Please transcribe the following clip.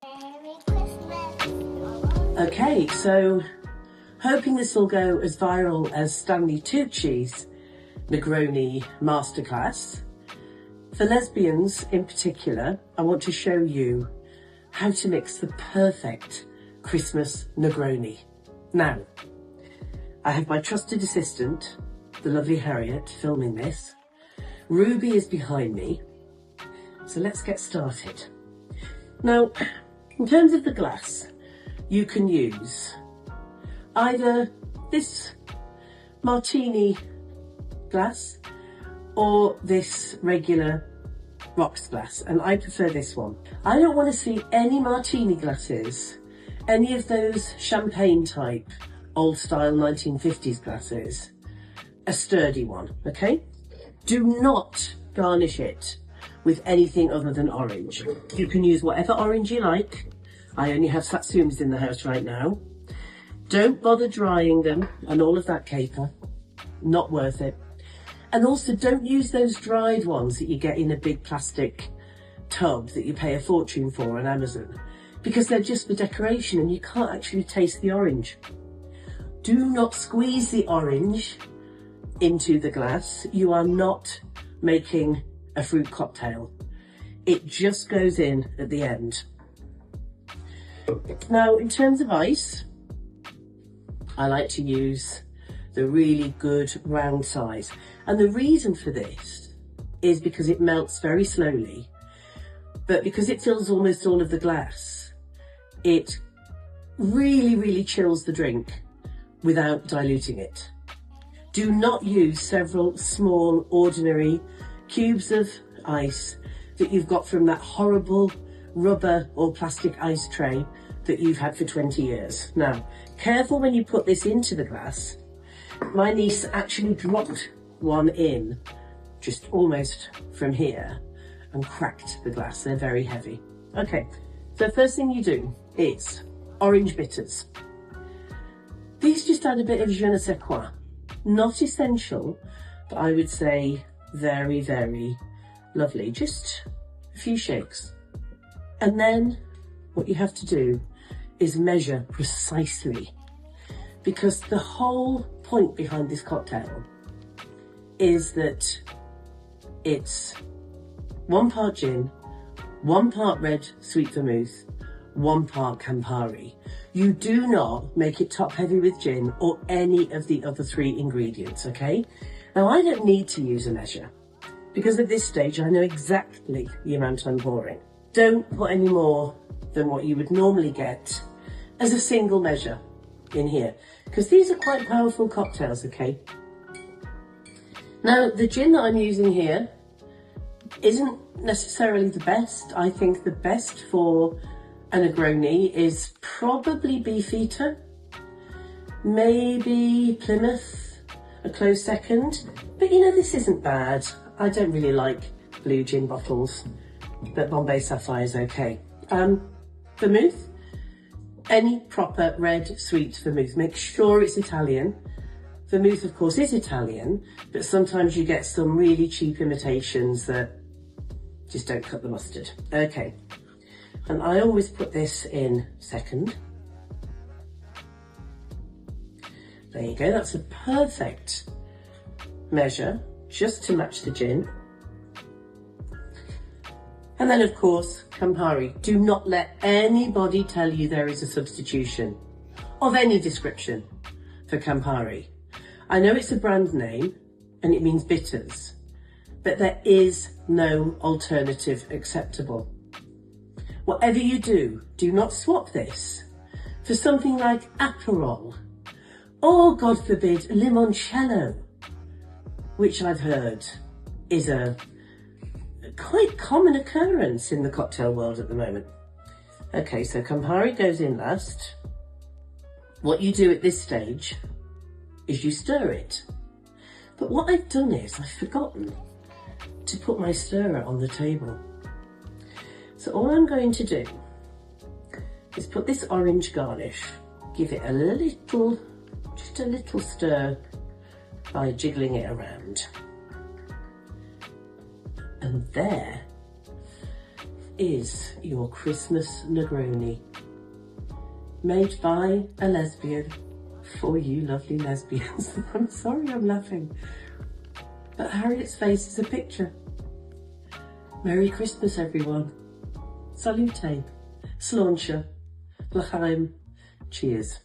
Merry Christmas. Okay, so hoping this will go as viral as Stanley Tucci's Negroni masterclass. For lesbians in particular, I want to show you how to mix the perfect Christmas Negroni. Now, I have my trusted assistant, the lovely Harriet, filming this. Ruby is behind me, so let's get started. Now, in terms of the glass, you can use either this martini glass or this regular rocks glass, and I prefer this one. I don't want to see any martini glasses, any of those champagne type old style 1950s glasses, a sturdy one, okay? Do not garnish it with anything other than orange. You can use whatever orange you like. I only have Satsumas in the house right now. Don't bother drying them and all of that caper, not worth it. And also don't use those dried ones that you get in a big plastic tub that you pay a fortune for on Amazon, because they're just for decoration and you can't actually taste the orange. Do not squeeze the orange into the glass. You are not making a fruit cocktail. It just goes in at the end. Now, in terms of ice, I like to use the really good round size. And the reason for this is because it melts very slowly, but because it fills almost all of the glass, it really chills the drink without diluting it. Do not use several small ordinary cubes of ice that you've got from that horrible rubber or plastic ice tray that you've had for 20 years. Now, careful when you put this into the glass. My niece actually dropped one in just almost from here and cracked the glass. They're very heavy. Okay, so first thing you do is orange bitters. These just add a bit of je ne sais quoi. Not essential, but I would say very lovely. Just a few shakes. And then what you have to do is measure precisely, because the whole point behind this cocktail is that it's 1 part gin, 1 part red sweet vermouth, 1 part Campari. You do not make it top heavy with gin or any of the other 3 ingredients, okay? Now, I don't need to use a measure because at this stage I know exactly the amount I'm pouring. Don't put any more than what you would normally get as a single measure in here, because these are quite powerful cocktails, okay? Now, the gin that I'm using here isn't necessarily the best. I think the best for a Negroni is probably Beefeater, maybe Plymouth, a close second. But you know, this isn't bad. I don't really like blue gin bottles, but Bombay Sapphire is okay. Vermouth, any proper red sweet vermouth. Make sure it's Italian. Vermouth, of course, is Italian, but sometimes you get some really cheap imitations that just don't cut the mustard. Okay, and I always put this in second. There you go, that's a perfect measure, just to match the gin. And then, of course, Campari. Do not let anybody tell you there is a substitution of any description for Campari. I know it's a brand name and it means bitters, but there is no alternative acceptable. Whatever you do, do not swap this for something like Aperol or, God forbid, limoncello, which I've heard is a quite common occurrence in the cocktail world at the moment. Okay, so Campari goes in last. What you do at this stage is you stir it. But what I've done is I've forgotten to put my stirrer on the table. So all I'm going to do is put this orange garnish, give it a little, just a little stir by jiggling it around. And there is your Christmas Negroni, made by a lesbian for you lovely lesbians. I'm sorry I'm laughing, but Harriet's face is a picture. Merry Christmas everyone. Salute, Sláinte, L'chaim, cheers.